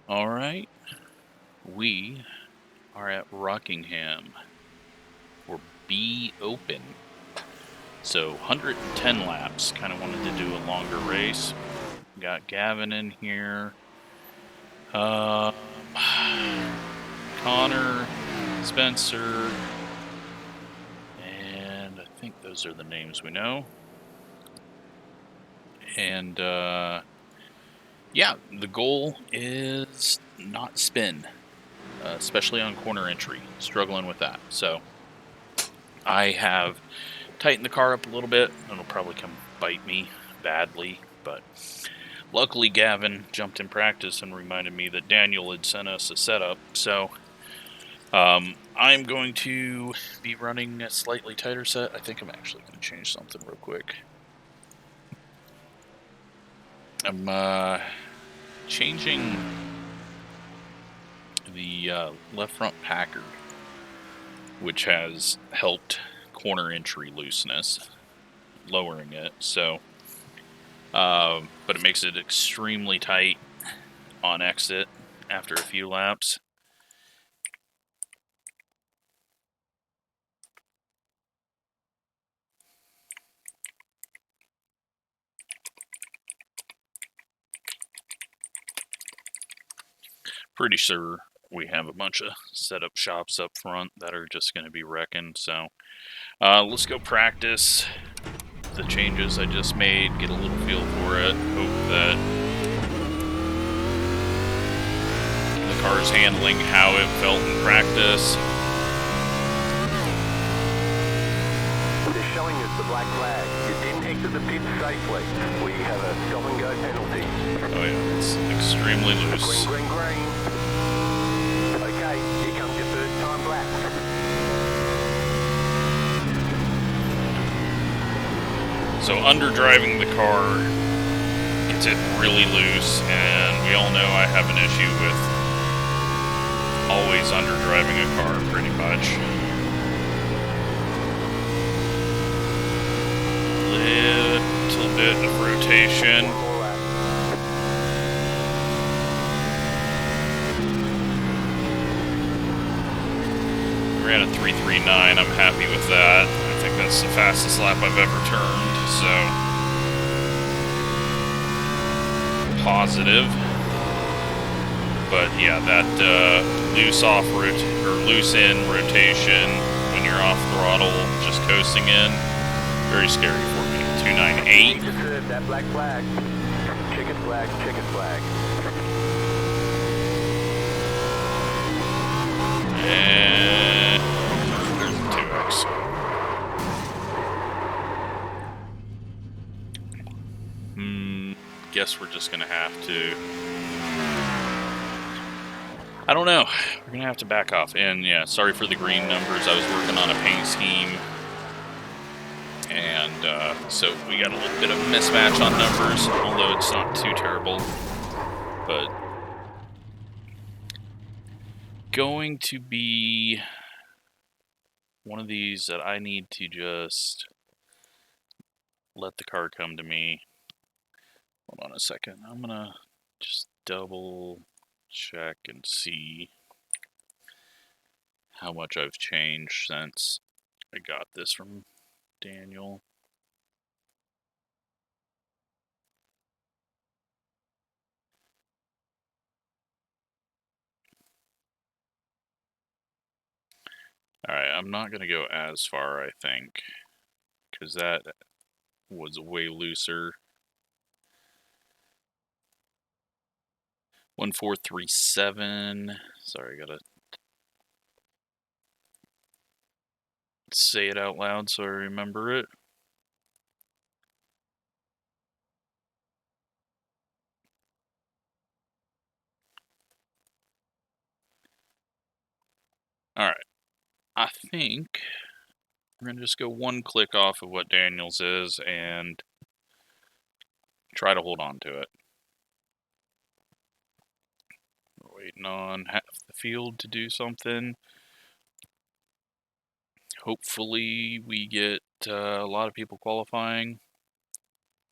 Alright, we are at Rockingham for B Open. So 110 laps, kind of wanted to do a longer race. Got Gavin in here. Connor, Spencer, and I think those are the names we know. And yeah, the goal is not spin, especially on corner entry. Struggling with that. So I have tightened the car up a little bit. It'll probably come bite me badly, but luckily Gavin jumped in practice and reminded me that Daniel had sent us a setup. So I'm going to be running a slightly tighter set. I think I'm actually going to change something real quick. I'm changing the left front Packard, which has helped corner entry looseness, lowering it. So, but it makes it extremely tight on exit after a few laps. Pretty sure we have a bunch of setup shops up front that are just going to be wrecking. So let's go practice the changes I just made, get a little feel for it, hope that the car's handling how it felt in practice. They're showing us the black flag. You didn't exit the pit safely. We have a stop and go penalty. Oh yeah, it's extremely loose. Green, green, green. Okay, here comes your first time lap. So underdriving the car gets it really loose, and we all know I have an issue with always underdriving a car pretty much. Little bit of rotation. One more lap. Ran a 3:39. I'm happy with that. I think that's the fastest lap I've ever turned, so positive. But yeah, that loose in rotation when you're off throttle, just coasting in, very scary for me. 298. Need to serve that black flag. Checkered flag, checkered flag. And there's a 2X. Guess we're just gonna have to. I don't know. We're gonna have to back off. And yeah, sorry for the green numbers. I was working on a paint scheme, and so we got a little bit of mismatch on numbers, although it's not too terrible. But going to be one of these that I need to just let the car come to me. Hold on a second. I'm gonna just double check and see how much I've changed since I got this from Daniel. Alright, I'm not going to go as far, I think, because that was way looser. 1437. Sorry, I gotta say it out loud so I remember it. Alright, I think we're going to just go one click off of what Daniel's is and try to hold on to it. We're waiting on half the field to do something. Hopefully we get a lot of people qualifying,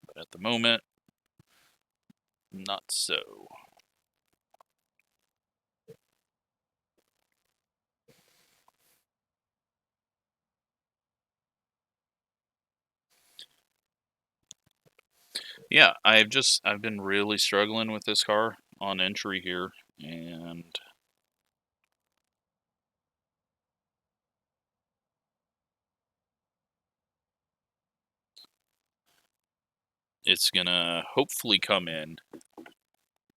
but at the moment, not so. Yeah, I've been really struggling with this car on entry here, and it's gonna hopefully come in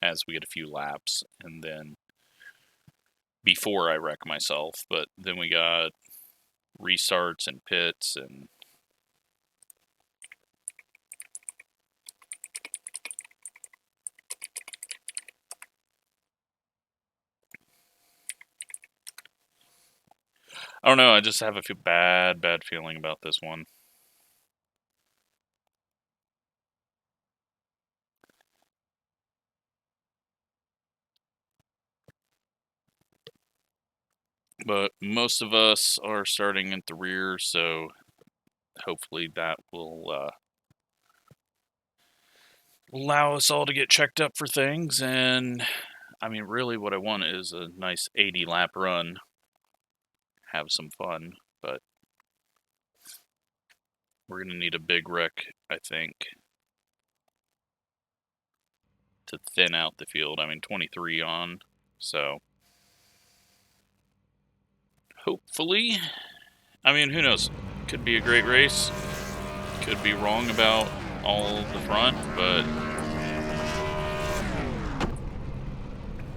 as we get a few laps, and then before I wreck myself. But then we got restarts and pits, and I don't know. I just have a bad feeling about this one. But most of us are starting at the rear, so hopefully that will allow us all to get checked up for things. And I mean, really what I want is a nice 80 lap run, have some fun, but we're going to need a big wreck, I think, to thin out the field. I mean, 23 on, so hopefully, I mean, who knows? Could be a great race. Could be wrong about all the front, but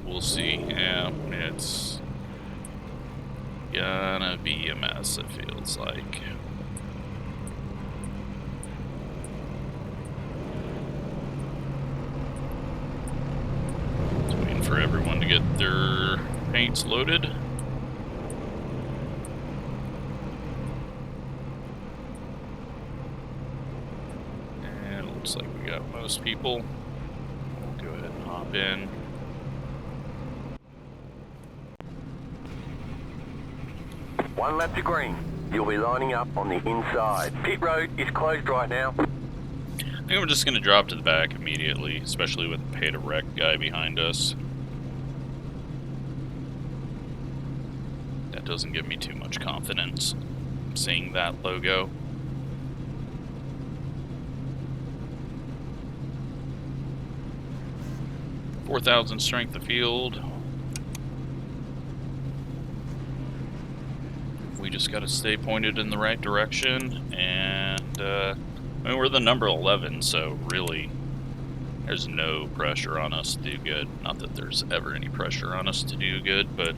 we'll see. Yeah, it's gonna be a mess, it feels like. Just waiting for everyone to get their paints loaded. And it looks like we got most people. We'll go ahead and hop in. One lap to green. You'll be lining up on the inside. Pit road is closed right now. I think we're just going to drop to the back immediately, especially with the pay-to-wreck guy behind us. That doesn't give me too much confidence, seeing that logo. $4,000 strength of field. We just got to stay pointed in the right direction, and I mean, we're the number 11, so really there's no pressure on us to do good. Not that there's ever any pressure on us to do good, but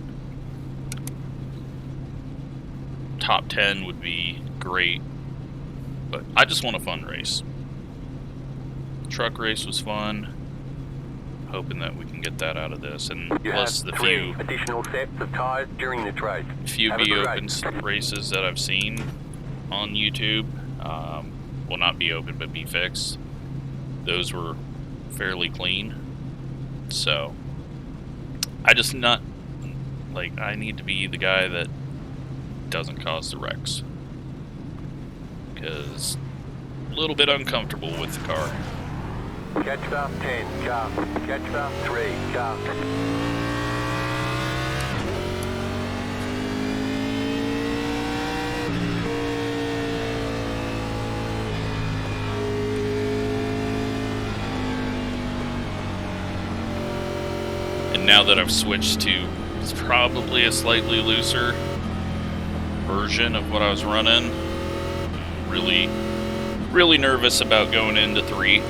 top 10 would be great. But I just want a fun race. Truck race was fun. Hoping that we can get that out of this, and You plus have the 3 few additional sets of tires during this race. few Have a be good open race. races that I've seen on YouTube, well, not be open but be fixed, those were fairly clean. So I just not like, I need to be the guy that doesn't cause the wrecks, because a little bit uncomfortable with the car. Catch stop 10, car. Catch stop 3, car. And now that I've switched to, it's probably a slightly looser version of what I was running, really nervous about going into 3.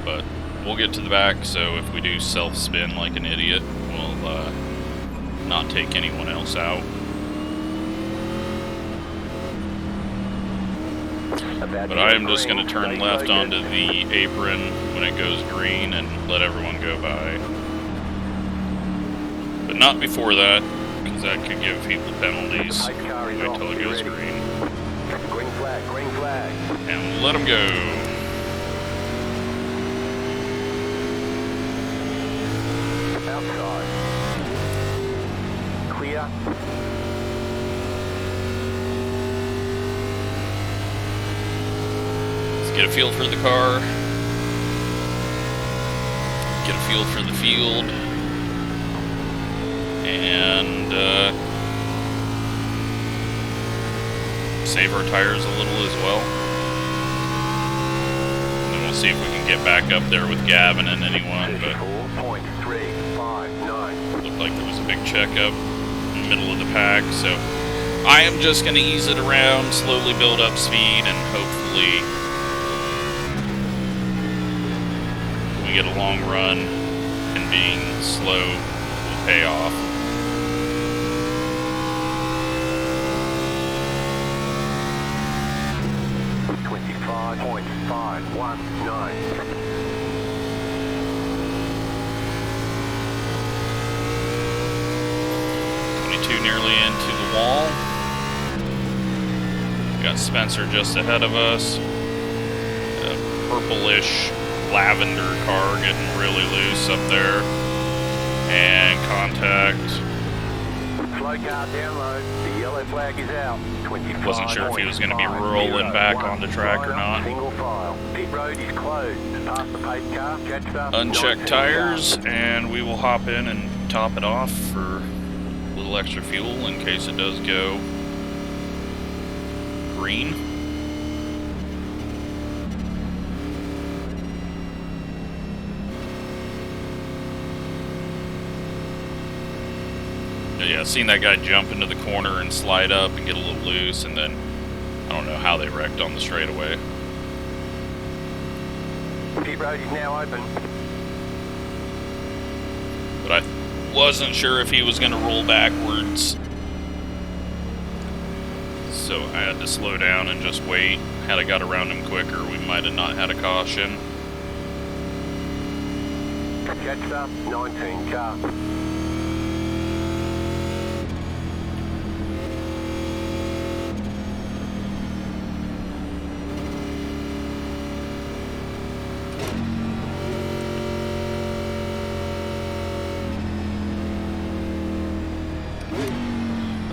But we'll get to the back, so if we do self-spin like an idiot, we'll not take anyone else out. But I am just going to turn left onto the apron when it goes green and let everyone go by. But not before that, because that could give people penalties. Wait till it goes green. Green flag. And let them go. Outside. Clear. Let's get a feel for the car. Get a feel for the field. And save our tires a little as well. see if we can get back up there with Gavin and anyone, but 34.359. looked like there was a big checkup in the middle of the pack, so I am just going to ease it around, slowly build up speed, and hopefully we get a long run, and being slow will pay off. Nearly into the wall. Got Spencer just ahead of us. A purplish lavender car getting really loose up there. And contact. Slow car download. The yellow flag is out. Wasn't sure if he was going to be rolling back on the track or not. Single file. Pit road is closed. Past the pace car. Catch up. Unchecked tires, and we will hop in and top it off for extra fuel in case it does go green. But yeah, seen that guy jump into the corner and slide up and get a little loose, and then I don't know how they wrecked on the straightaway. Pit road is now open. But I wasn't sure if he was going to roll backwards, so I had to slow down and just wait. Had I got around him quicker, we might have not had a caution. Catch up, 19 car.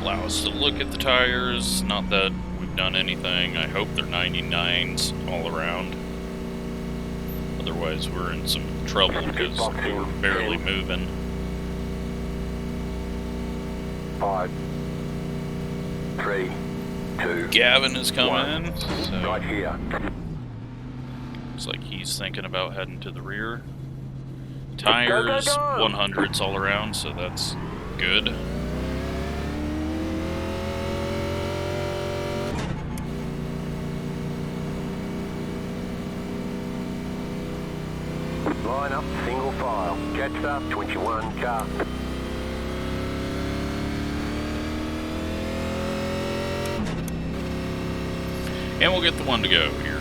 Allow us to look at the tires. Not that we've done anything. I hope they're 99s all around. Otherwise, we're in some trouble because we're barely moving. 5, 3, 2. Gavin is coming. So right here. looks like he's thinking about heading to the rear. Tires, 100s all around, so that's good. Line up, single file. Catch up, 21 car. And we'll get the one to go here.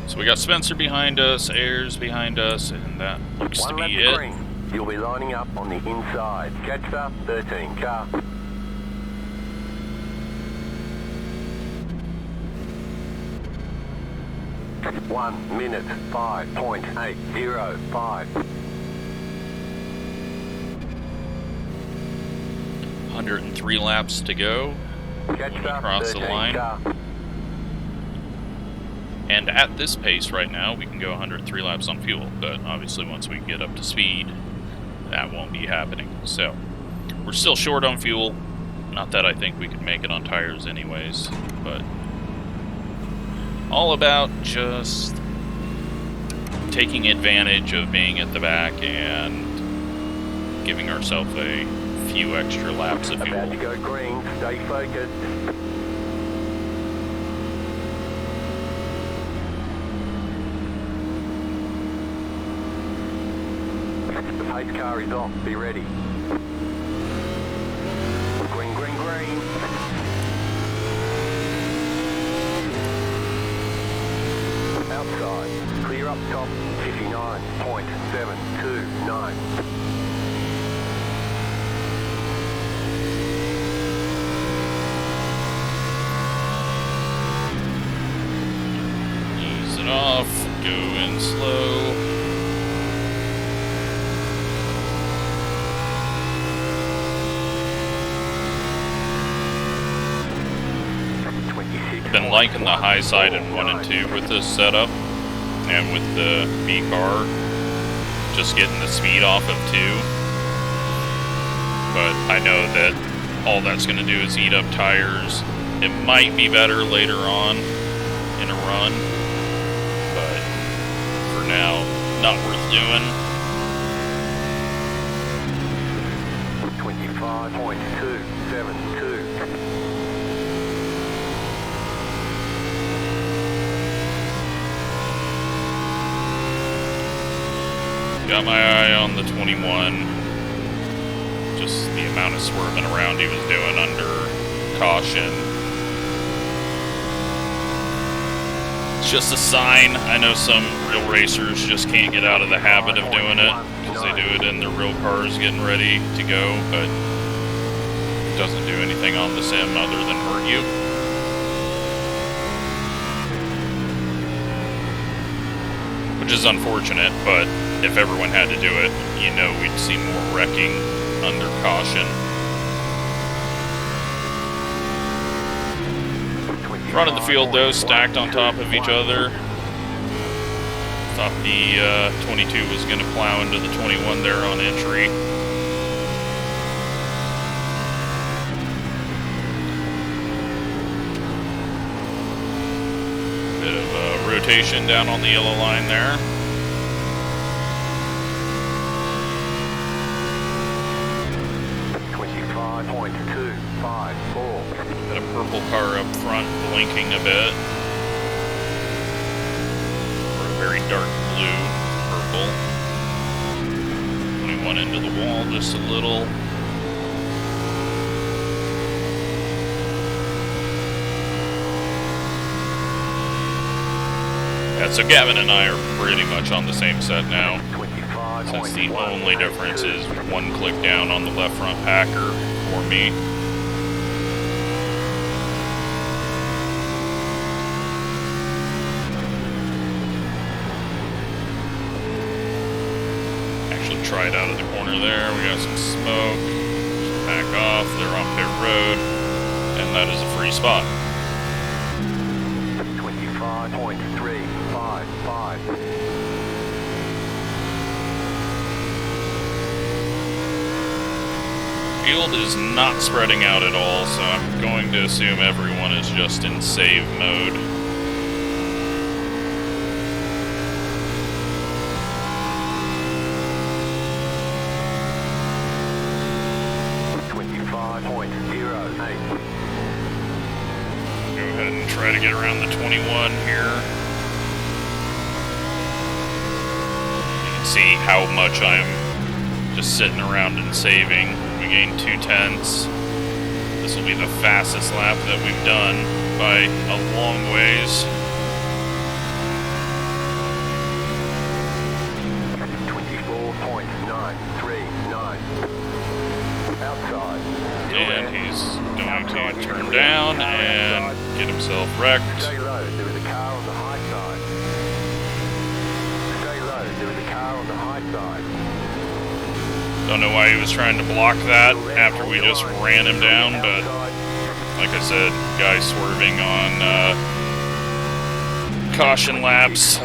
So we got Spencer behind us, Ayers behind us, and that looks to be it. Green. You'll be lining up on the inside. Catch up, 13 car. One minute, 5.805. 103 laps to go. Catch up, Across the 13 line. car. And at this pace right now, we can go 103 laps on fuel, but obviously once we get up to speed, that won't be happening. So, we're still short on fuel. Not that I think we could make it on tires anyways, but all about just taking advantage of being at the back and giving ourselves a few extra laps of fuel. About to go green, stay focused. The pace car is off, be ready. Green, green, green. Outside, clear up top, 59.729. Ease it off, go in slow. I've been liking the high side in 1 and 2 with this setup, and with the B car. just getting the speed off of 2. But I know that all that's going to do is eat up tires. It might be better later on in a run, but for now, not worth doing. 25.272. Got my eye on the 21. Just the amount of swerving around he was doing under caution. It's just a sign. I know some real racers just can't get out of the habit of doing it because they do it in their real cars getting ready to go, but it doesn't do anything on the sim other than hurt you. Which is unfortunate, but if everyone had to do it, you know we'd see more wrecking under caution. Front of the field, though, stacked on top of each other. Thought the 22 was going to plow into the 21 there on entry. Bit of a rotation down on the yellow line there. Got a purple car up front blinking a bit. Or a very dark blue, purple. 21 into the wall just a little. Yeah, so Gavin and I are pretty much on the same set now. Since the only difference is one click down on the left front packer for me. Actually tried out of the corner there. We got some smoke. Just back off. They're on pit road. And that is a free spot. 25.355. Field is not spreading out at all, so I'm going to assume everyone is just in save mode. Go ahead and try to get around the 21 here. You can see how much I'm just sitting around and saving. We gained 2/10. This will be the fastest lap that we've done by a long ways. 24.939. Outside. And he's going to turn down and get himself wrecked. Stay low, there is a car on the high side. Stay low, there is a car on the high side. Don't know why he was trying to block that after we just ran him down, but like I said, guys swerving on caution laps.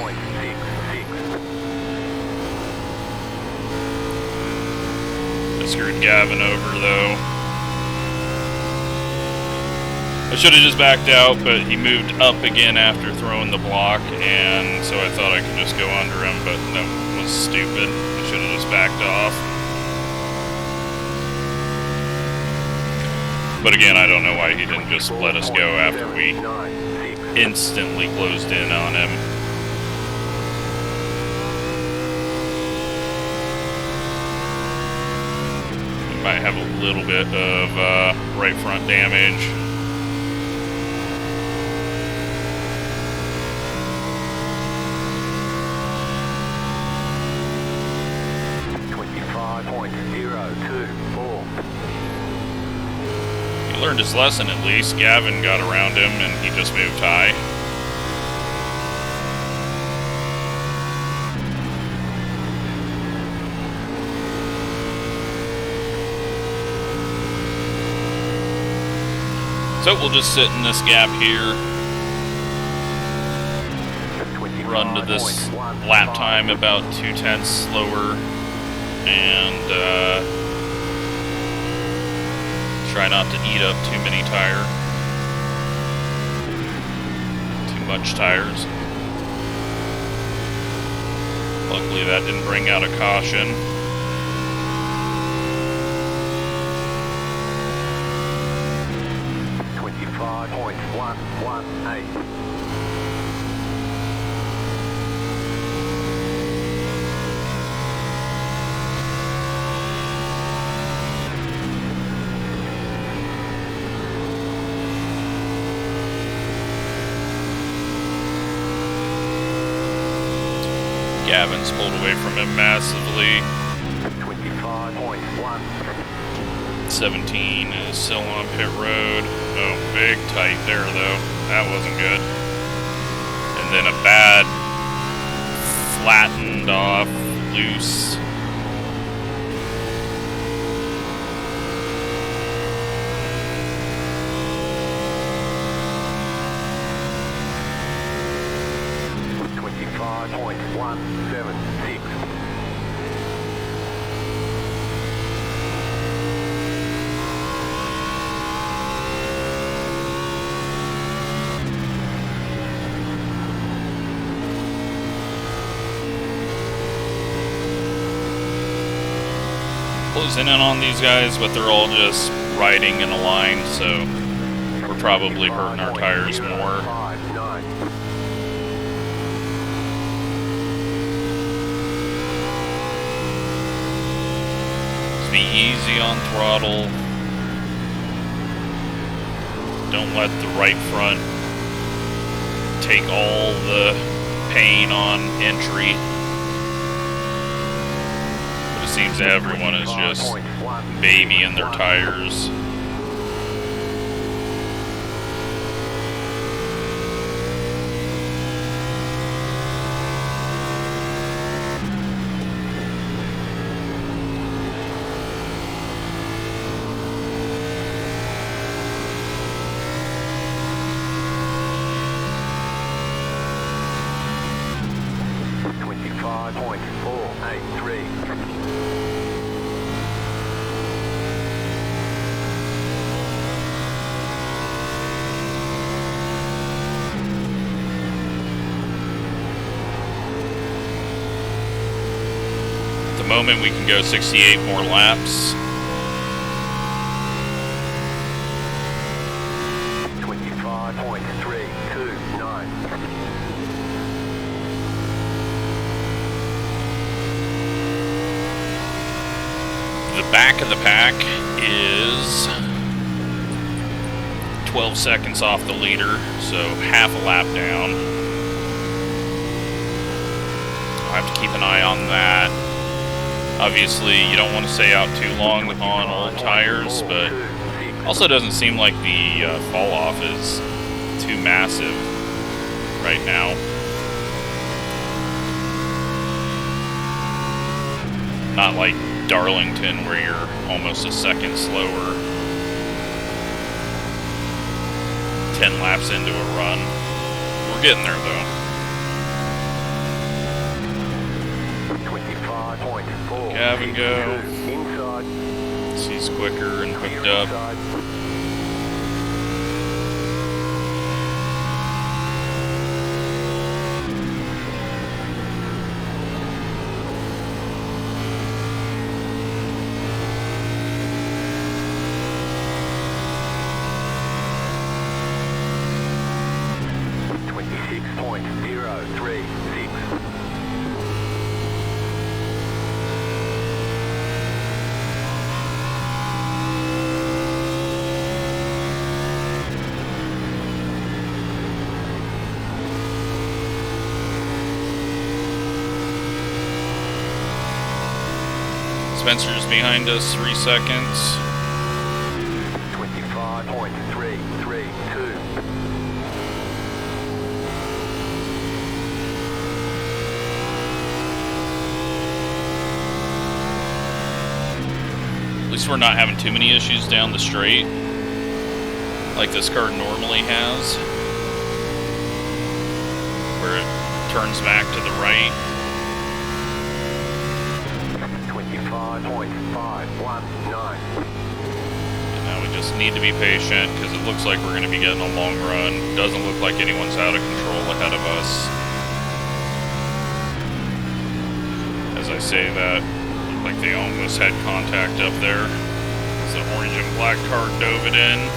I screwed Gavin over though. I should have just backed out, but he moved up again after throwing the block, and so I thought I could just go under him, but that was stupid. I should have just backed off. But again, I don't know why he didn't just let us go after we instantly closed in on him. We might have a little bit of right front damage. Learned his lesson at least. Gavin got around him and he just moved high. So we'll just sit in this gap here. run to this lap time about 0.2 slower, and try not to eat up too many too much tires. Luckily that didn't bring out a caution. .118. Gavin's pulled away from him massively. 25.1. 17 is still on pit road. Oh, big tight there though. That wasn't good. And then a bad, flattened off, loose. .176. Closing in on these guys, but they're all just riding in a line, so we're probably hurting our tires more. Be easy on throttle. Don't let the right front take all the pain on entry. But it seems everyone is just babying their tires. Moment we can go 68 more laps. 25.329. The back of the pack is 12 seconds off the leader, so half a lap down. I'll have to keep an eye on that. Obviously, you don't want to stay out too long on old tires, but also doesn't seem like the fall off is too massive right now. Not like Darlington where you're almost a second slower 10 laps into a run. We're getting there though. Gavin go. He's quicker and hooked up. Spencer's behind us, 3 seconds. 25.332. At least we're not having too many issues down the straight, like this car normally has, where it turns back to the right. 25.519. And now we just need to be patient because it looks like we're going to be getting a long run. Doesn't look like anyone's out of control ahead of us. As I say that, looked like they almost had contact up there. As the orange and black car dove it in.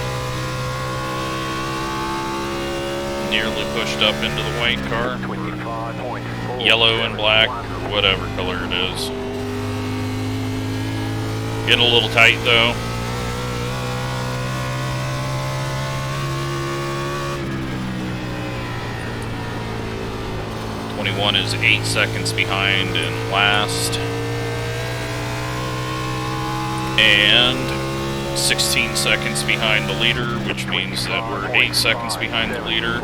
Nearly pushed up into the white car. Yellow and black, or whatever color it is. Getting a little tight though. '21 is 8 seconds behind in last. And 16 seconds behind the leader, which means that we're 8 seconds behind the leader.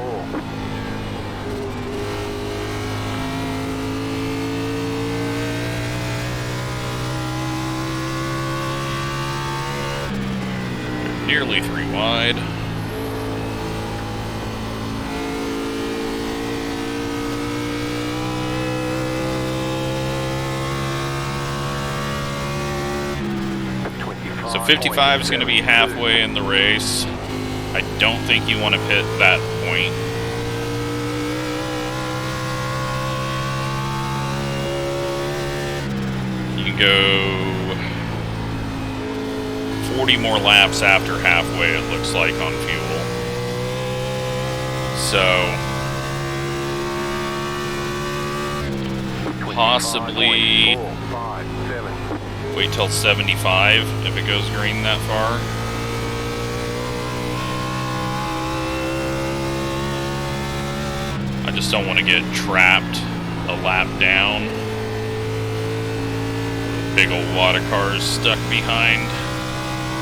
Nearly 3 wide. So 55 is going to be halfway in the race. I don't think you want to pit that point. You can go 40 more laps after halfway, it looks like, on fuel. So possibly wait till 75 if it goes green that far. I just don't want to get trapped a lap down. Big old wad of cars stuck behind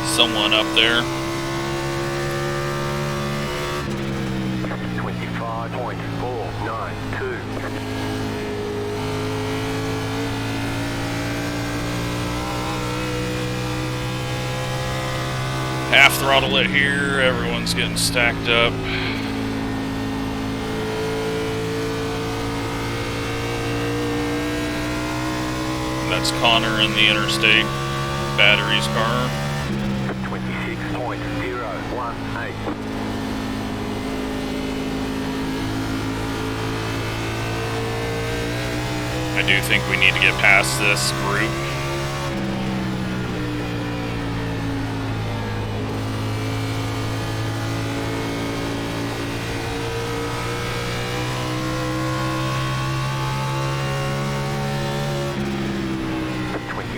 someone up there. 25.492. Half throttle it here, everyone's getting stacked up. That's Connor in the interstate batteries car. 26.018. I do think we need to get past this group.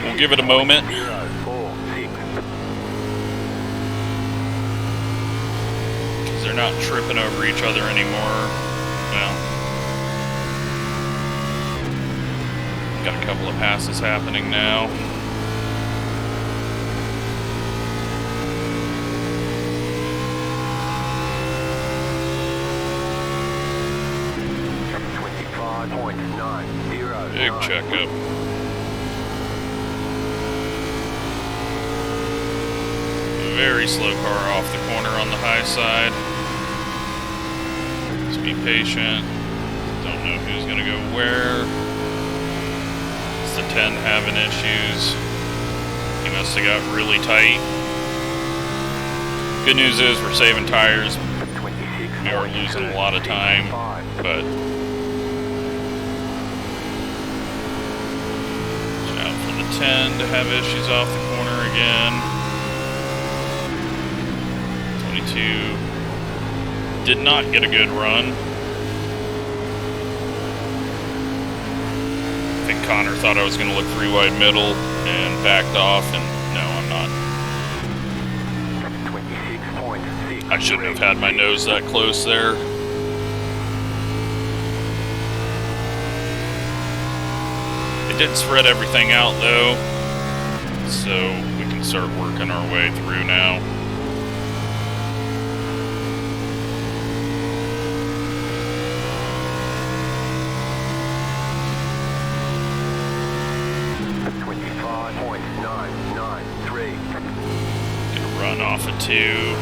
We'll give it a moment. Because they're not tripping over each other anymore. Well, got a couple of passes happening now. Big checkup. Very slow car off the corner on the high side. Just be patient. Don't know who's gonna go where. It's the 10 having issues. He must have got really tight. Good news is we're saving tires. We are losing a lot of time, but watch out for the 10 to have issues off the corner again. 22 did not get a good run. I think Connor thought I was going to look 3 wide middle and backed off, and no, I'm not. I shouldn't have had my nose that close there. It did spread everything out though, so we can start working our way through now. Run off of 2,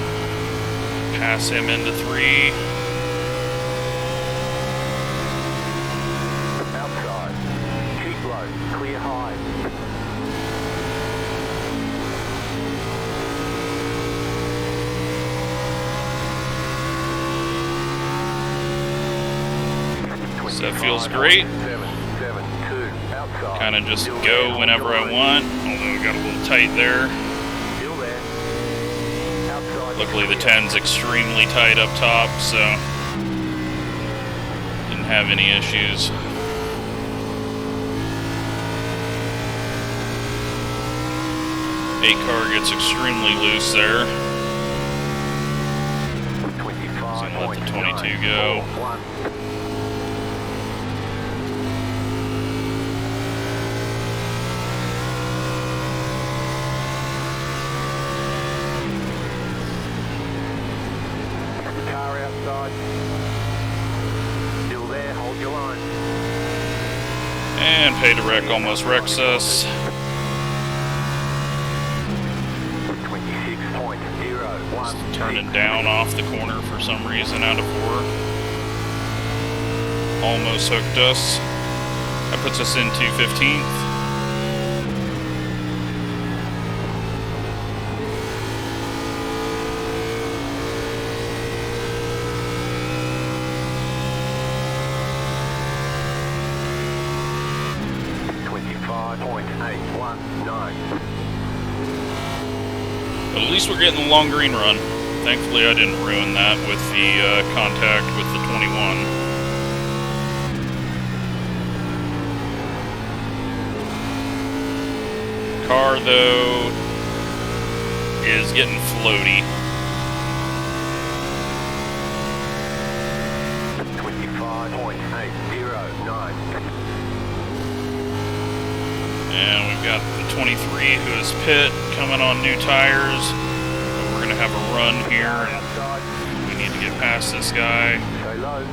pass him into 3. So it feels great. Kind of just go whenever I want, although we got a little tight there. Luckily the 10's extremely tight up top, so didn't have any issues. Car gets extremely loose there. So I'm gonna let the 22 go. Car outside. Still there, hold your line. And pay to wreck almost wrecks us. 26.01. Turning down off the corner for some reason out of 4. Almost hooked us. That puts us into 15th. But at least we're getting the long green run. Thankfully I didn't ruin that with the contact with the 21. Car, though, is getting floaty. 25.809. And we've got the 23 who is pit coming on new tires. But we're going to have a run here. And we need to get past this guy. Stay low.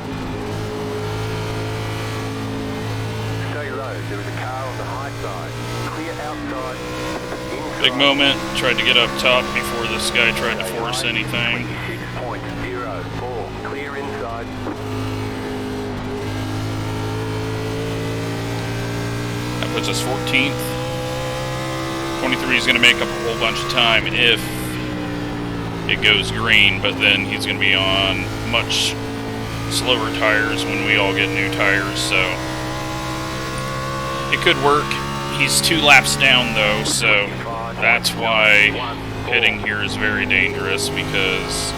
Stay low. There is a car on the high side. Clear outside. Inside. Big moment. Tried to get up top before this guy tried to force anything. 26.04. Clear inside. That puts us 14th. 23 is going to make up a whole bunch of time if it goes green, but then he's going to be on much slower tires when we all get new tires, so it could work. He's 2 laps down though, so that's why pitting here is very dangerous, because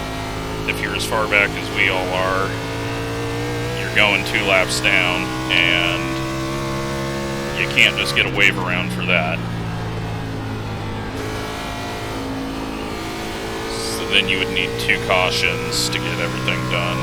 if you're as far back as we all are, you're going 2 laps down, and you can't just get a wave around for that. So then you would need 2 cautions to get everything done.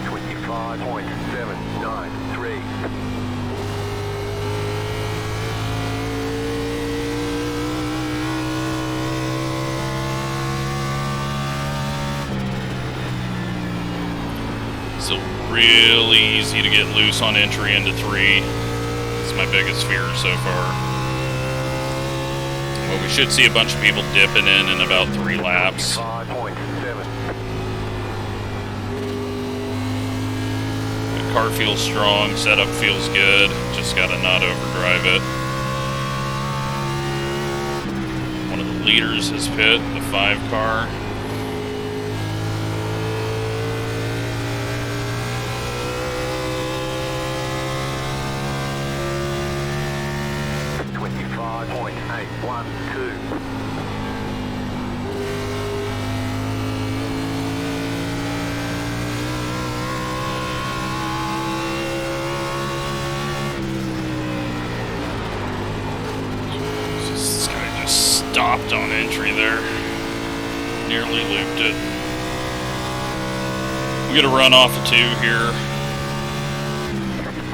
25.793. So really easy to get loose on entry into 3. It's my biggest fear so far. Well, we should see a bunch of people dipping in about 3 laps. 5.7. The car feels strong, setup feels good, just gotta not overdrive it. One of the leaders has pit, the 5 car. This guy just stopped on entry there. Nearly looped it. We get a run off of 2 here.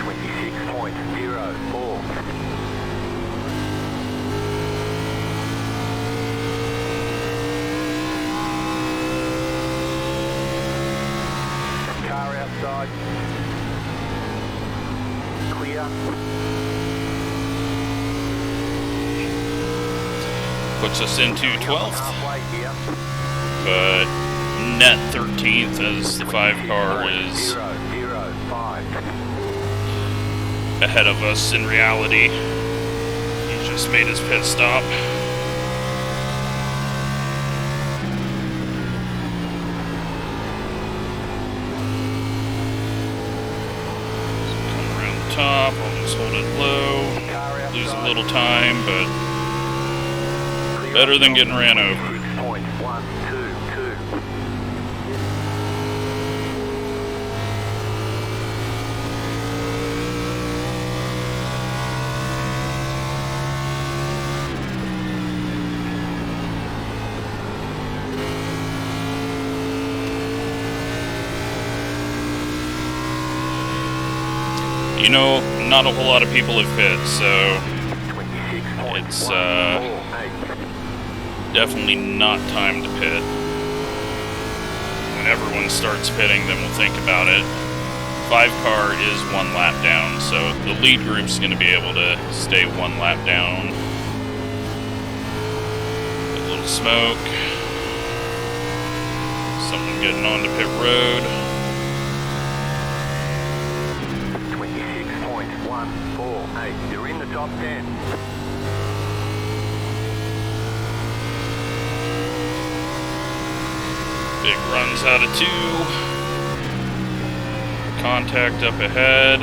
26.04. Car outside. Clear. Puts us into 12th. Halfway here. But net 13th as the 5 car is 0.005. ahead of us in reality. He just made his pit stop. Just hold it low, lose a little time, but better than getting ran over. 6.122. You know, not a whole lot of people have pit, so it's definitely not time to pit. When everyone starts pitting, then we'll think about it. 5 car is 1 lap down, so the lead group's going to be able to stay 1 lap down. A little smoke. Someone getting onto pit road. 26.148. You're in the top 10. Big runs out of 2. Contact up ahead.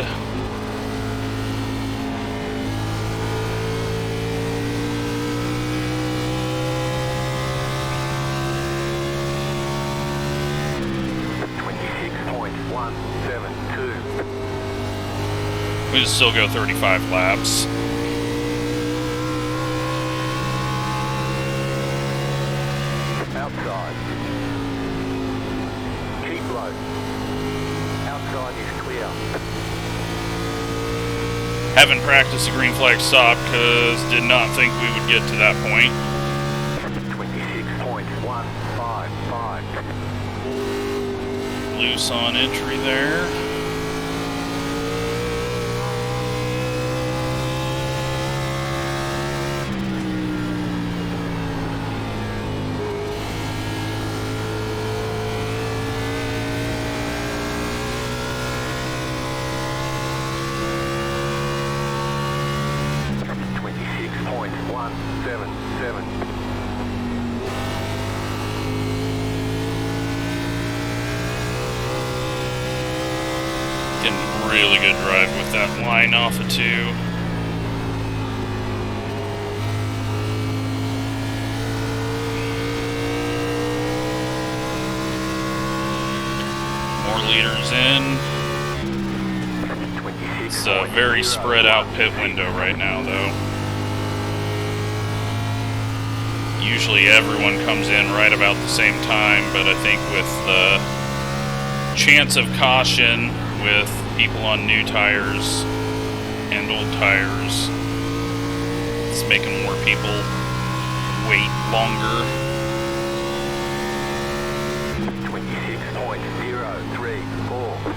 We can still go 35 laps. Outside. Keep low. Outside is clear. Haven't practiced a green flag stop because did not think we would get to that point. 26.155. Loose on entry there. Really good drive with that line off of 2. More leaders in. It's a very spread out pit window right now, though. Usually everyone comes in right about the same time, but I think with the chance of caution with people on new tires and old tires, it's making more people wait longer. 26.034.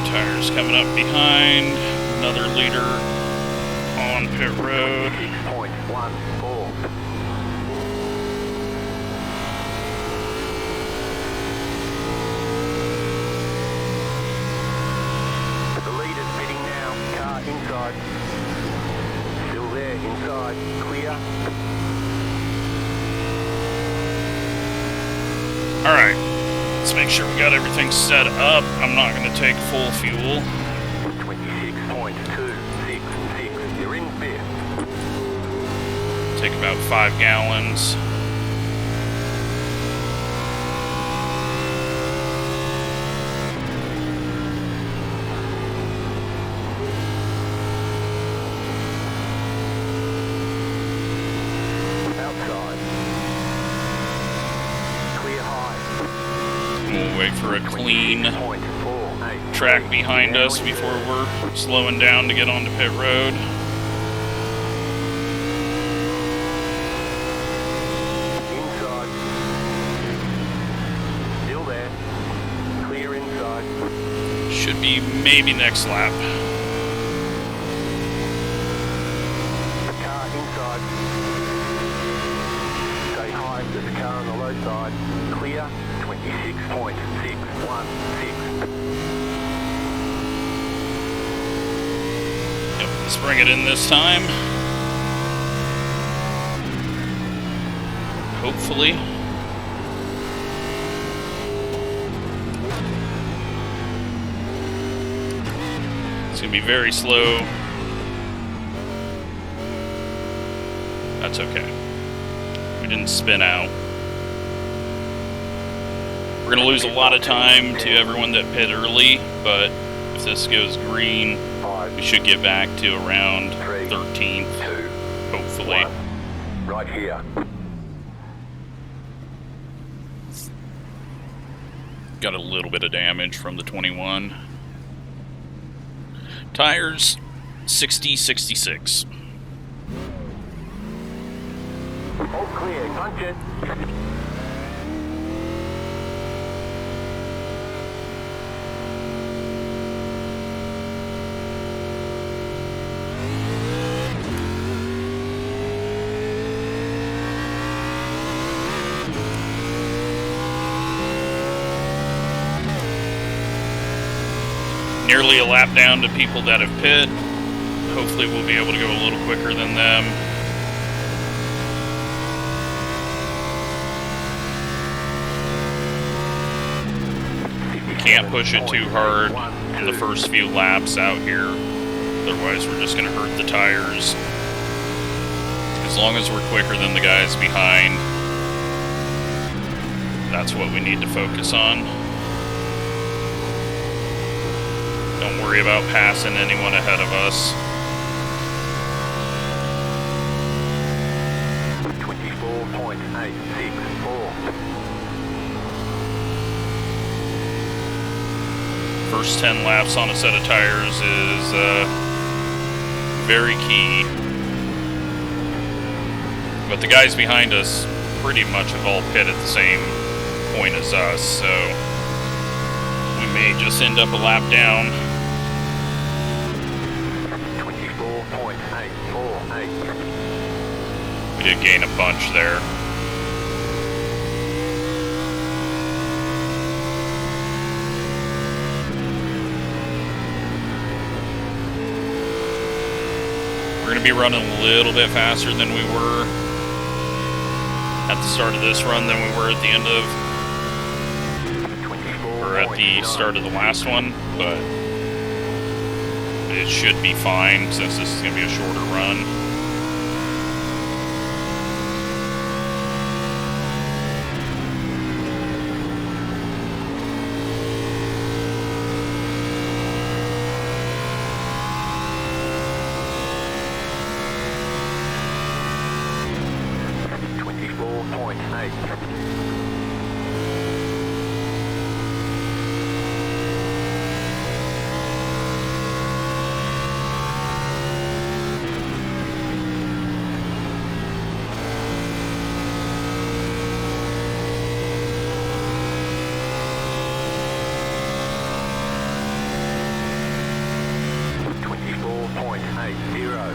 Tires coming up behind, another leader on pit road. 6.14. The leader's pitting now, car inside. Still there, inside, clear. Alright. Let's make sure we got everything set up. I'm not going to take full fuel. 26.266. You're in 5th. Take about 5 gallons. Outside. Clear high. We'll wait for a clean track behind us before we're slowing down to get onto pit road. Inside. Still there. Clear inside. Should be maybe next lap. Car inside. Stay high, there's a car on the low side. Clear. 26.616. Let's bring it in this time. Hopefully. It's gonna be very slow. That's okay. We didn't spin out. We're gonna lose a lot of time to everyone that pit early, but if this goes green, we should get back to around 13th, hopefully. Right here. Got a little bit of damage from the 21. Tires, 60-66. All clear, punch it. Nearly a lap down to people that have pit. Hopefully we'll be able to go a little quicker than them. We can't push it too hard in the first few laps out here. Otherwise we're just going to hurt the tires. As long as we're quicker than the guys behind, that's what we need to focus on. Don't worry about passing anyone ahead of us. 24.864. First 10 laps on a set of tires is very key. But the guys behind us pretty much have all pit at the same point as us, so we may just end up a lap down. 24.848. We did gain a bunch there. We're going to be running a little bit faster than we were at the start of this run than we were at the end of, or at the start of the last one, but it should be fine since this is going to be a shorter run.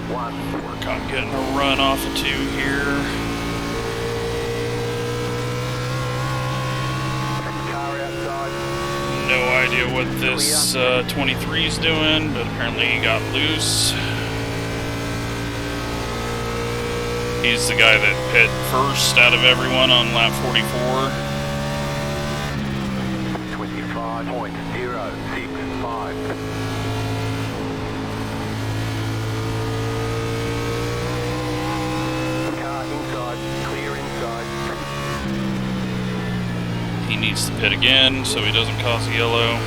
Work on getting a run off of 2 here. No idea what this 23 is doing, but apparently he got loose. He's the guy that pit first out of everyone on lap 44. 25.065. He needs to pit again so he doesn't cause a yellow.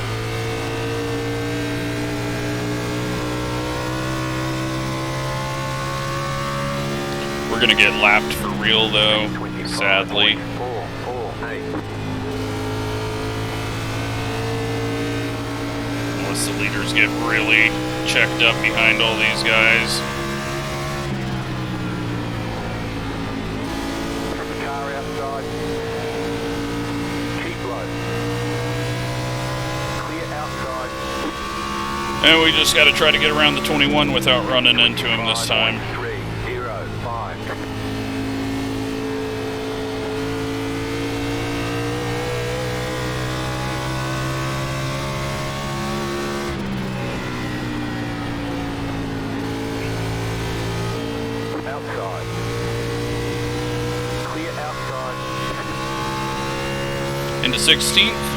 We're gonna get lapped for real though, sadly. Unless the leaders get really checked up behind all these guys. And we just got to try to get around the 21 without running into him this time. inside. Clear outside. Into 16th.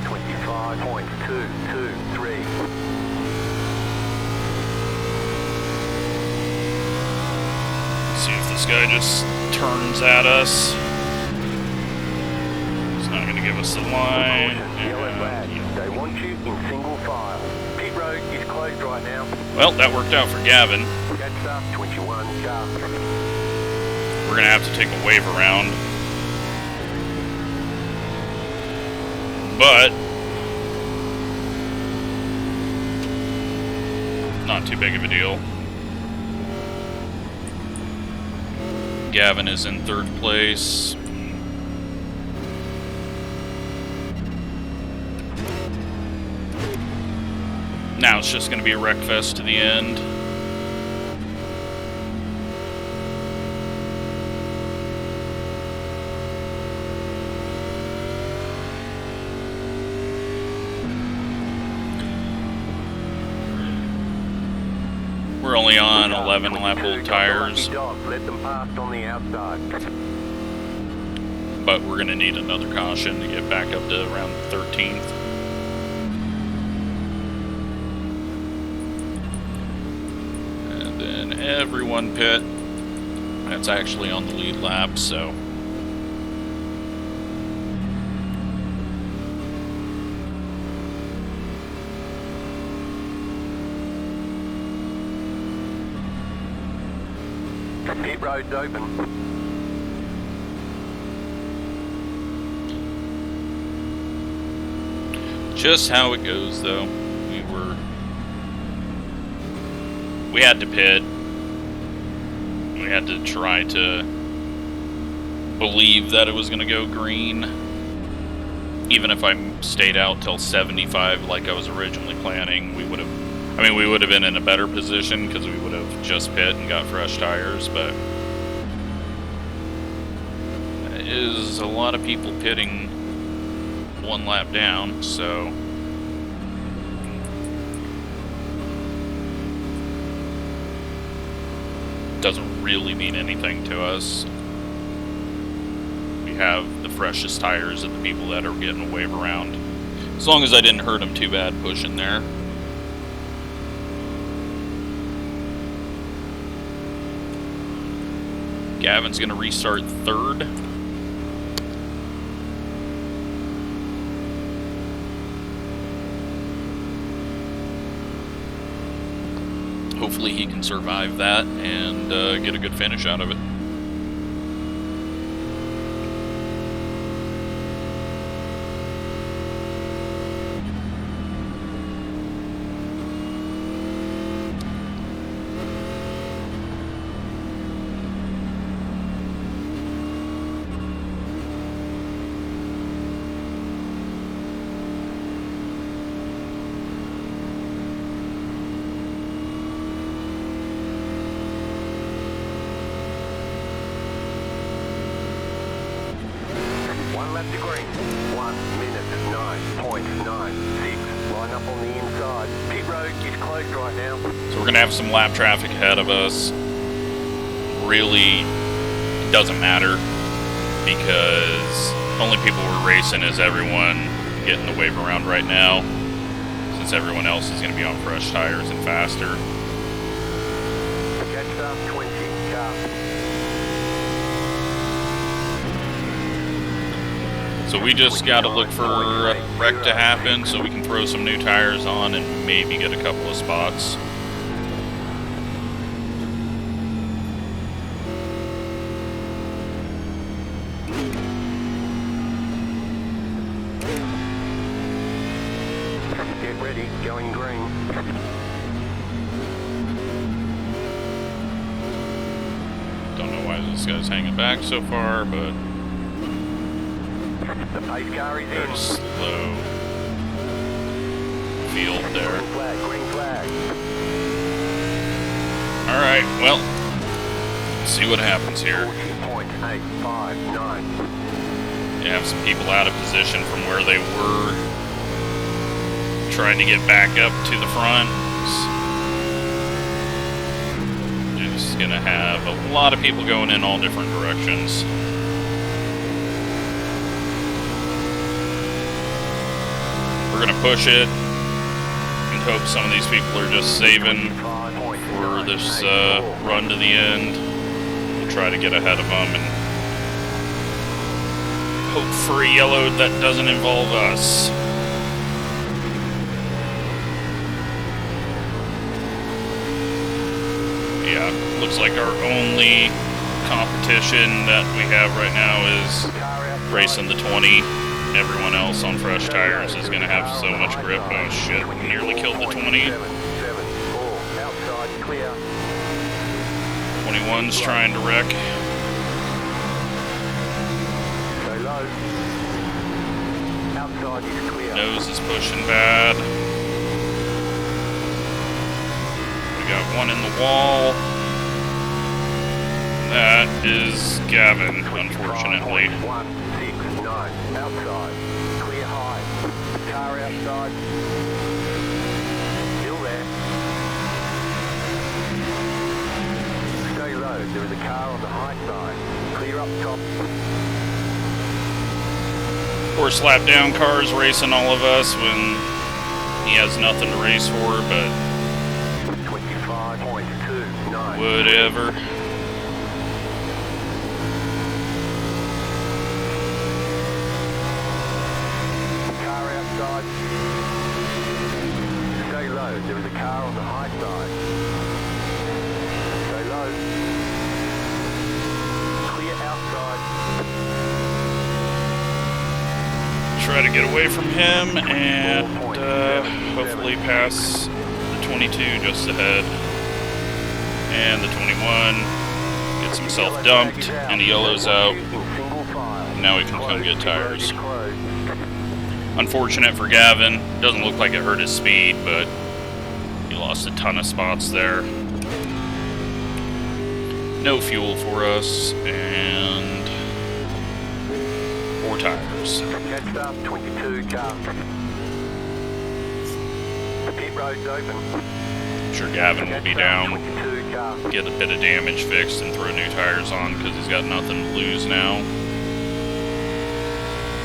25.223. See if this guy just turns at us. He's not going to give us the line. Yellow flag. They want you in single file. Pit road is closed right now. Well, that worked out for Gavin. That's up 21 car. We're going to have to take a wave around. But not too big of a deal. Gavin is in 3rd place. Now it's just going to be a wreck fest to the end. We're only on 11 lap old tires, Let them pass on the outside. but we're going to need another caution to get back up to around 13th. And then everyone pit. That's actually on the lead lap, so Pit road's open. just how it goes, though. We had to pit. We had to try to believe that it was going to go green. Even if I stayed out till 75 like I was originally planning, we would have been in a better position because we would have just pit and got fresh tires, but there is a lot of people pitting 1 lap down, so it doesn't really mean anything to us. We have the freshest tires of the people that are getting a wave around. As long as I didn't hurt them too bad pushing there. Gavin's going to restart 3rd. Hopefully he can survive that and get a good finish out of it. Lap to green. 1 minute 9.96. Line up on the inside. Pit road is closed right now. So we're going to have some lap traffic ahead of us. Really doesn't matter because only people we're racing is everyone getting the wave around right now, since everyone else is going to be on fresh tires and faster. Catch up 20 car. So we just got to look for a wreck to happen so we can throw some new tires on and maybe get a couple of spots. Get ready, going green. Don't know why this guy's hanging back so far, but The pace car is they're in. slow. Field there. Green flag, green flag. Alright, well, let's see what happens here. 40.859. You have some people out of position from where they were, trying to get back up to the front. This is going to have a lot of people going in all different directions. We're going to push it and hope some of these people are just saving for this run to the end. We'll try to get ahead of them and hope for a yellow that doesn't involve us. Yeah, looks like our only competition that we have right now is racing the 20. Everyone else on fresh tires is going to have so much grip. Oh shit, nearly killed the 20. 21's trying to wreck. Nose is pushing bad. We got one in the wall. That is Gavin, unfortunately. 169 outside, clear high, car outside, still there. Stay low, there is a car on the high side, clear up top. Of course, lap down cars racing all of us when he has nothing to race for, but 25.29. Whatever. Car outside. Stay low, there is a car on the high side. Stay low. Clear outside. Try to get away from him and hopefully pass the 22 just ahead. And the 21 gets himself dumped and the yellow's out. Now we can come get tires. Unfortunate for Gavin. Doesn't look like it hurt his speed, but he lost a ton of spots there. No fuel for us, and 4 tires. Catch up, 22 car. The pit road's open. I'm sure Gavin will be down, get a bit of damage fixed, and throw new tires on because he's got nothing to lose now.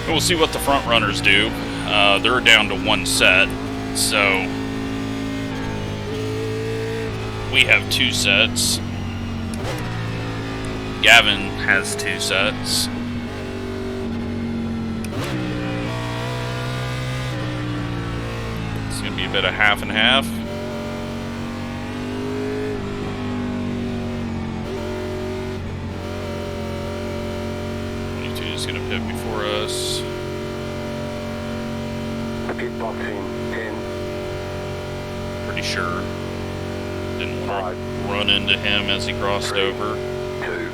And we'll see what the front runners do. They're down to 1 set, so we have 2 sets. Gavin has 2 sets. It's going to be a bit of half and half. 22 is going to pit before us. Pit box in 10. Pretty sure. Didn't want to run into him as he crossed 3, over. 2,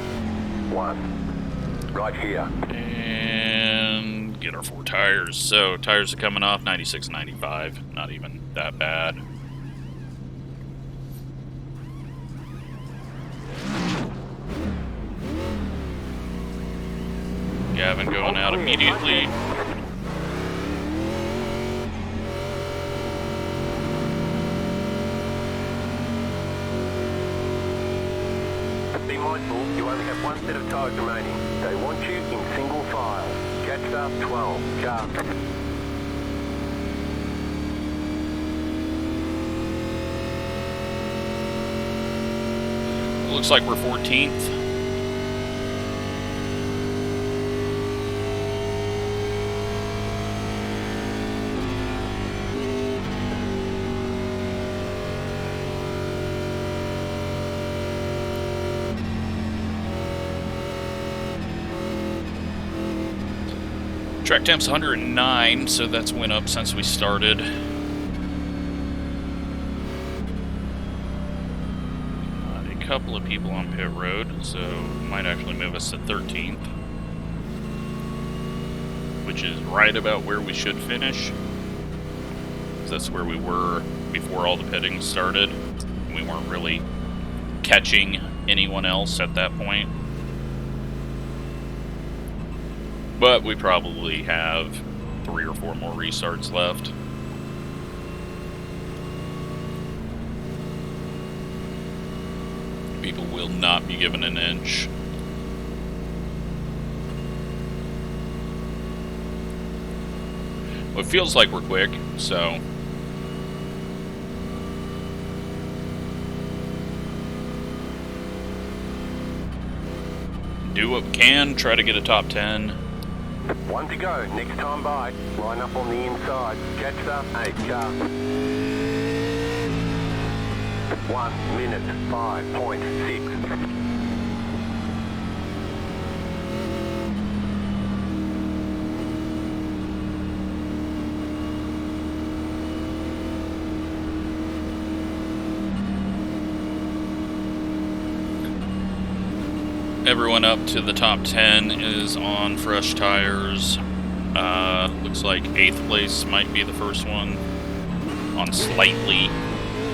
1. Right here. And get our 4 tires. So tires are coming off 96, 95. Not even that bad. Gavin going out immediately. Be mindful, you only have 1 set of tires remaining. They want you in single file. Catch up 12 car. Looks like we're 14th. Track temp's 109, so that's went up since we started. A couple of people on pit road, so might actually move us to 13th, which is right about where we should finish. That's where we were before all the pitting started. We weren't really catching anyone else at that point. But we probably have 3 or 4 more restarts left. Be people will not be given an inch. Well, it feels like we're quick, so... do what we can, try to get a top 10. 1 to go, next time by. Line up on the inside. Catch the 8 car. 1 minute 5.6. Everyone up to the top 10 is on fresh tires. Looks like 8th place might be the first one on slightly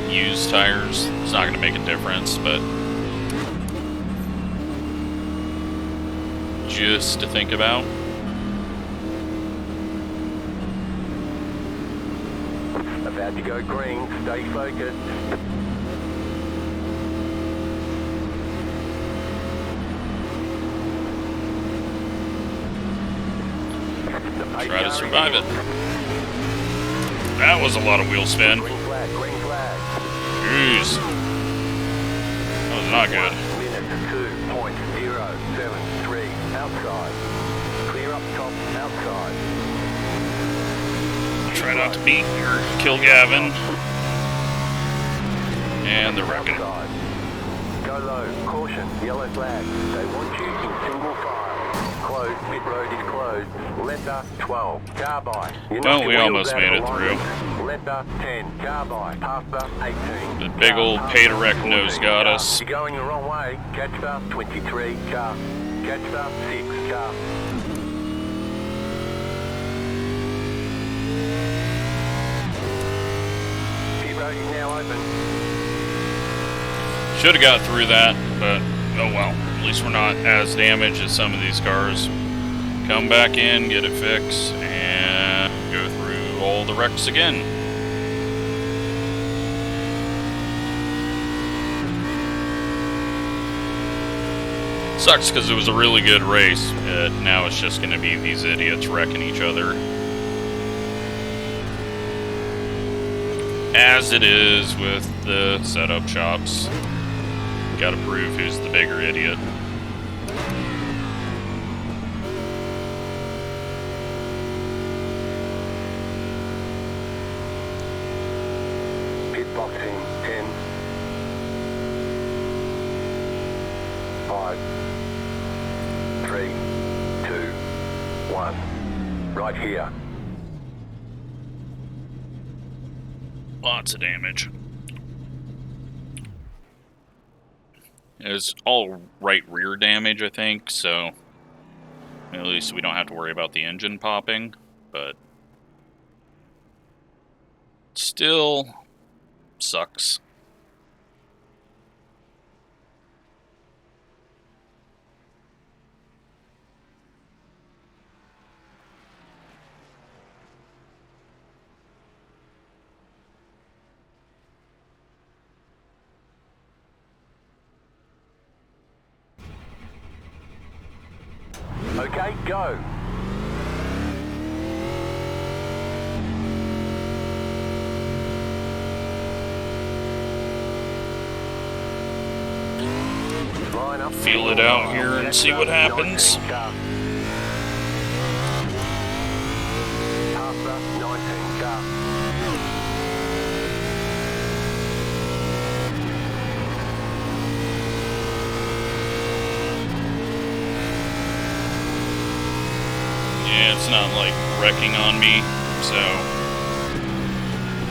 used tires. It's not going to make a difference, but just to think about. About to go green, stay focused. Try to survive it. That was a lot of wheel spin. Green flag, green flag. Jeez. That was not good. 1 minute 2.073. Outside. Clear up top, outside. Try not to beat or kill Gavin. And they're wrecking. Outside. Go low, caution, yellow flag. They want you in single file. Closed, pit road is closed. Letter 12, car by. Well, we almost made it through. Letter 10, car by. Past the 18. The big old pay-to-wreck nose got us. You're going the wrong way. Catch the 23 car. Catch the 6 car. Pit road is now open. Should have got through that, but oh well. At least we're not as damaged as some of these cars. Come back in, get it fixed, and go through all the wrecks again. Sucks because it was a really good race. Now it's just going to be these idiots wrecking each other. As it is with the setup shops. Gotta prove who's the bigger idiot. Pit boxing 10. 5. 3. 2. 1. Right here. Lots of damage. It was all right rear damage, I think, so at least we don't have to worry about the engine popping, but still sucks. Okay, go. Line up. Feel it out here and see what happens. Past the 19 car. Yeah, it's not like wrecking on me, so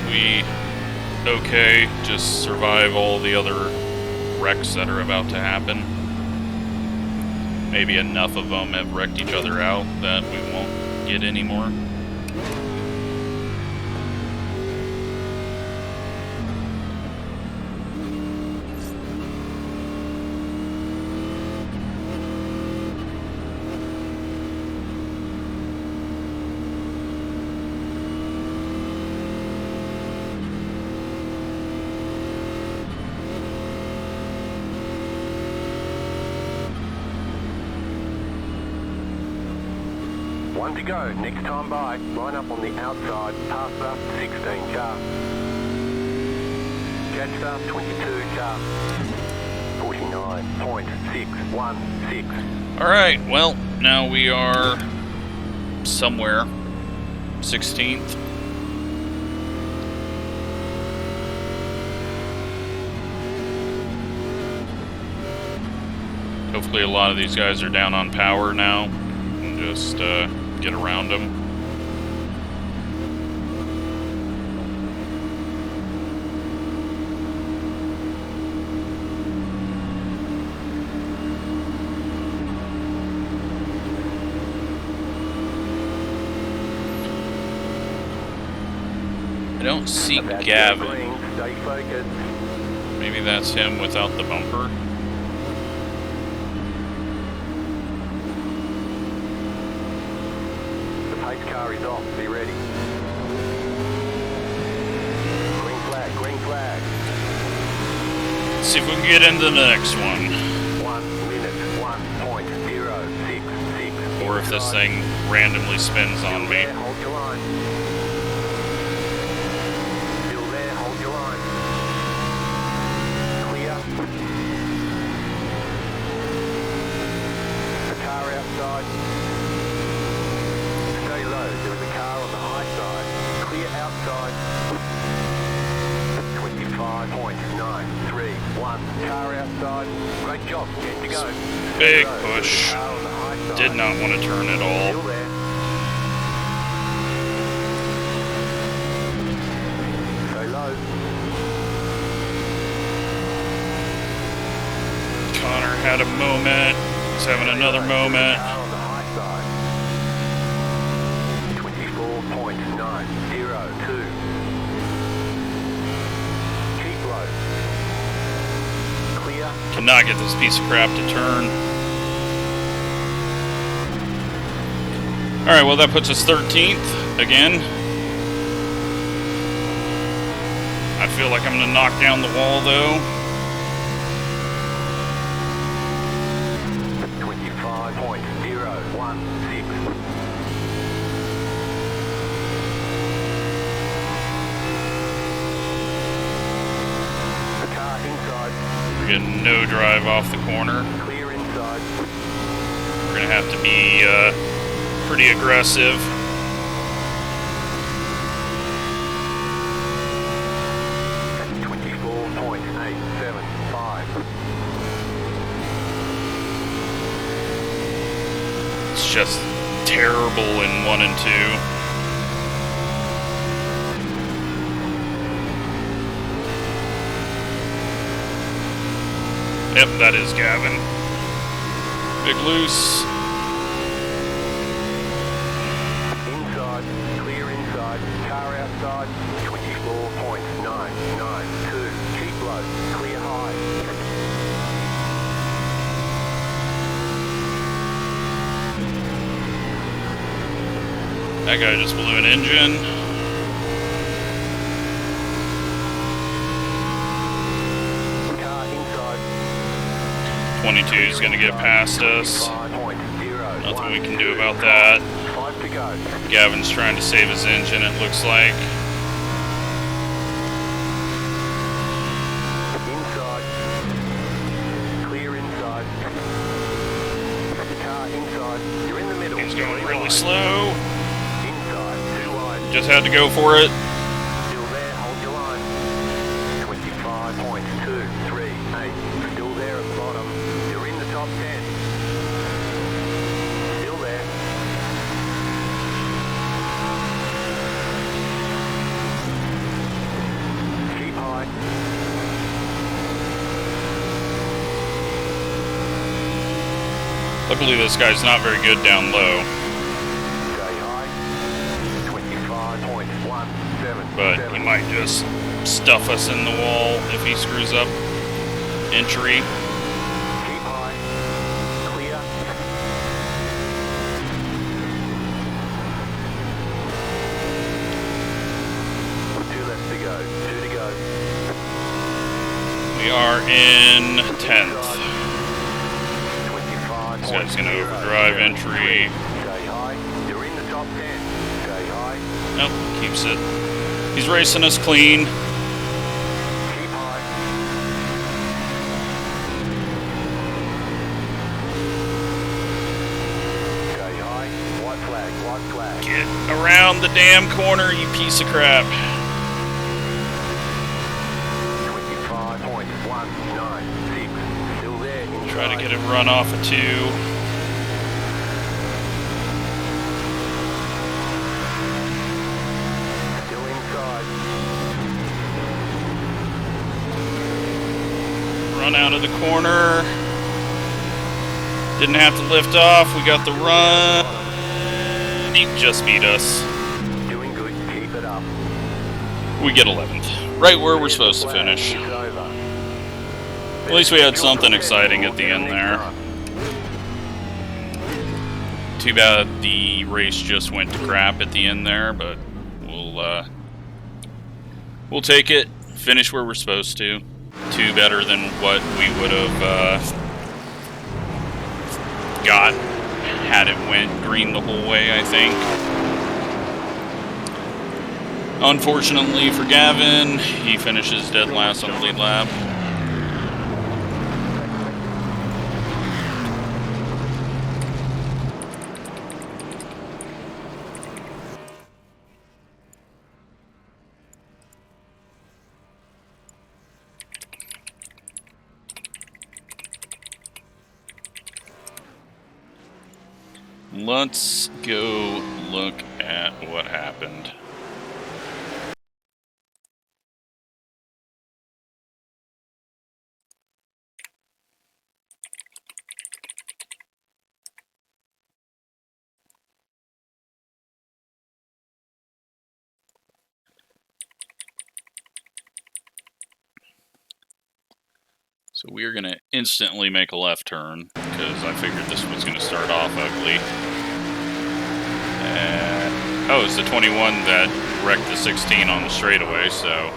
we okay, just survive all the other wrecks that are about to happen. Maybe enough of them have wrecked each other out that we won't get any more. One to go. Next time by. Line up on the outside. Past the 16 car. Jetstar 22 car. 49.616. Alright, well, now we are somewhere. 16th. Hopefully a lot of these guys are down on power now. And just get around them. I don't see Gavin. Stay focused. Maybe that's him without the bumper. The pace car is off. Be ready. Green flag, green flag. Let's see if we can get into the next one. 1 minute, 1.066. Or if this thing randomly spins on me. Hold your line. Still there, hold your line. Clear. The car outside. Stay low, there is a car on the high side. Clear outside. 25.931. Car outside. Great job, get to go. Big Stay low, push. there is a car on the high side. Did not want to turn at all. Still there. Stay low. Connor had a moment. He's having another moment. Car on the high side. 24.902. Keep low. Clear. Cannot get this piece of crap to turn. Alright, well that puts us 13th again. I feel like I'm going to knock down the wall though. 25.016. The car inside. We're getting no drive off the corner. Clear inside. We're going to have to be pretty aggressive. At 24.875. It's just terrible in 1 and 2. Yep, that is Gavin. Big loose. Inside, clear inside, car outside, 24.992. Keep low, clear high. That guy just blew an engine. Car inside. 22 is going to get past us. 25.0. Nothing we can do about that. 5 to go. Gavin's trying to save his engine, it looks like. Inside. Clear inside. Car inside. You're in the middle. He's going Three really wide. slow. Inside. 2 wide. Just had to go for it. Still there, hold your line. 25.238. Still there at the bottom. You're in the top 10. Still there. Keep high. Luckily, this guy's not very good down low, Stay high. 25.177. but he might just stuff us in the wall if he screws up entry. Keep high. Clear. 2 left to go. 2 to go. We are in 10th. 25. This guy's going to overdrive entry. Stay high. You're in the Nope, keeps it. He's racing us clean. Keep high. Stay high. White flag, white flag. Get around the damn corner, you piece of crap. 25.196. Still there. Inside. Try to get him run off a 2. Still inside. Run out of the corner. Didn't have to lift off. We got the run. He just beat us. Doing good. Keep it up. We get 11th. Right where we're supposed to finish. It's over. At least we had something exciting at the end there. Too bad the race just went to crap at the end there, but we'll take it. Finish where we're supposed to. 2 better than what we would have got had it went green the whole way, I think. Unfortunately for Gavin, he finishes dead last on the lead lap. Let's go look at what happened. So we're going to instantly make a left turn because I figured this was going to start off ugly. Oh, it's the 21 that wrecked the 16 on the straightaway, so...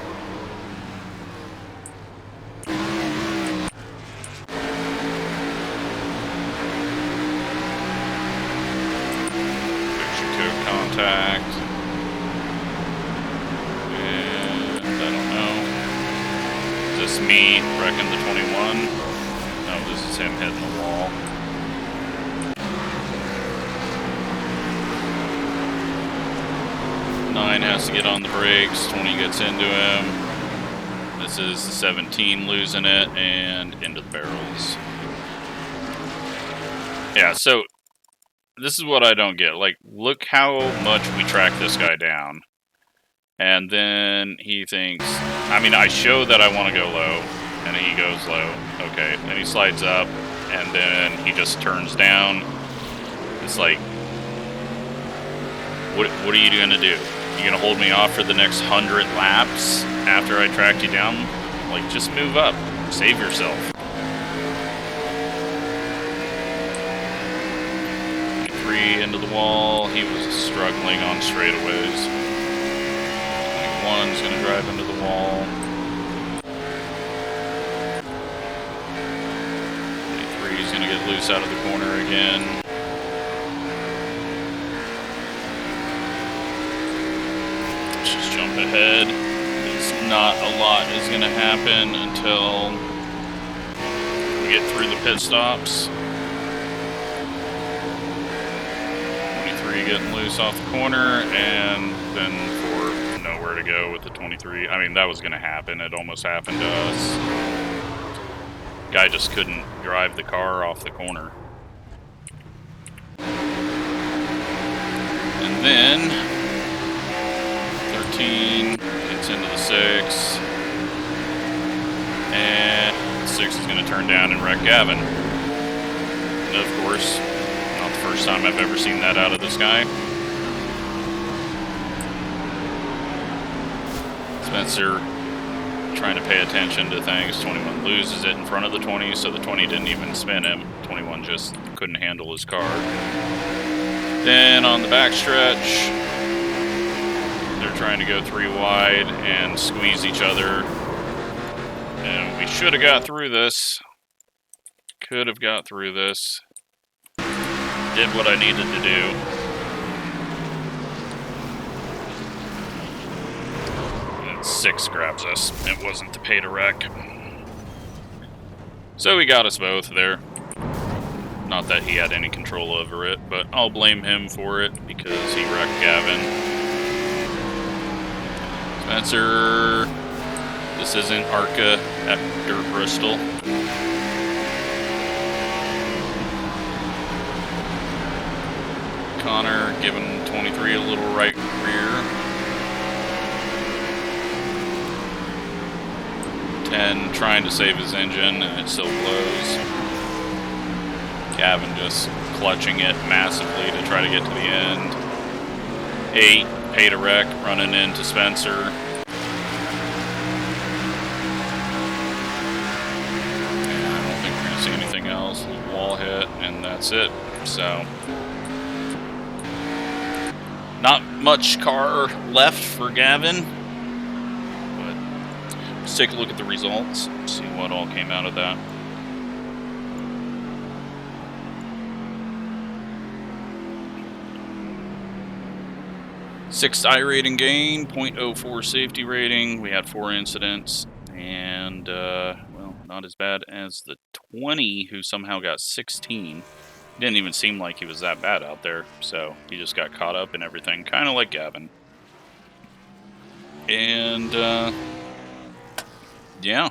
Picture code contact. And I don't know. Is this me wrecking the 21? No, this is him hitting the wall. Nine has to get on the brakes, 20 gets into him. This is the 17 losing it, and into the barrels. Yeah, so this is what I don't get. Like, look how much we track this guy down. And then he thinks, I mean, I show that I want to go low, and he goes low. Okay, then he slides up, and then he just turns down. It's like, what are you going to do? You gonna hold me off for the next 100 laps after I tracked you down? Like, just move up. Save yourself. 3 into the wall. He was struggling on straightaways. 21's gonna drive into the wall. 23's gonna get loose out of the corner again. Just jump ahead. It's not a lot is going to happen until we get through the pit stops. 23 getting loose off the corner, and then for nowhere to go with the 23. I mean, that was going to happen. It almost happened to us. Guy just couldn't drive the car off the corner. And then 13 gets into the 6, and 6 is going to turn down and wreck Gavin. And of course, not the first time I've ever seen that out of this guy. Spencer trying to pay attention to things. 21 loses it in front of the 20, so the 20 didn't even spin him. 21 just couldn't handle his car. Then on the backstretch, they're trying to go 3 wide and squeeze each other. And we should have got through this. Could have got through this. Did what I needed to do. 6 grabs us. It wasn't the pay to wreck. So he got us both there. Not that he had any control over it, but I'll blame him for it because he wrecked Gavin. Spencer, this isn't Arca at Dirt Bristol. Connor giving 23 a little right rear. 10 trying to save his engine and it still blows. Gavin just clutching it massively to try to get to the end. 8 pay to wreck running into Spencer. And I don't think we're going to see anything else. Wall hit and that's it. So not much car left for Gavin, but let's take a look at the results, see what all came out of that. 6th iRating gain, 0.04 safety rating. We had 4 incidents, and well, not as bad as the 20 who somehow got 16. Didn't even seem like he was that bad out there, so he just got caught up in everything, kind of like Gavin. And yeah,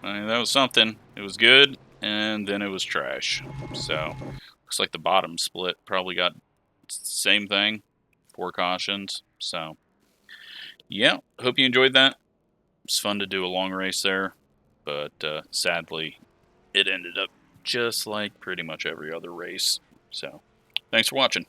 I mean, that was something. It was good, and then it was trash. So looks like the bottom split probably got the same thing, 4 cautions. So yeah, hope you enjoyed that. It's fun to do a long race there, but sadly, it ended up just like pretty much every other race. So, thanks for watching.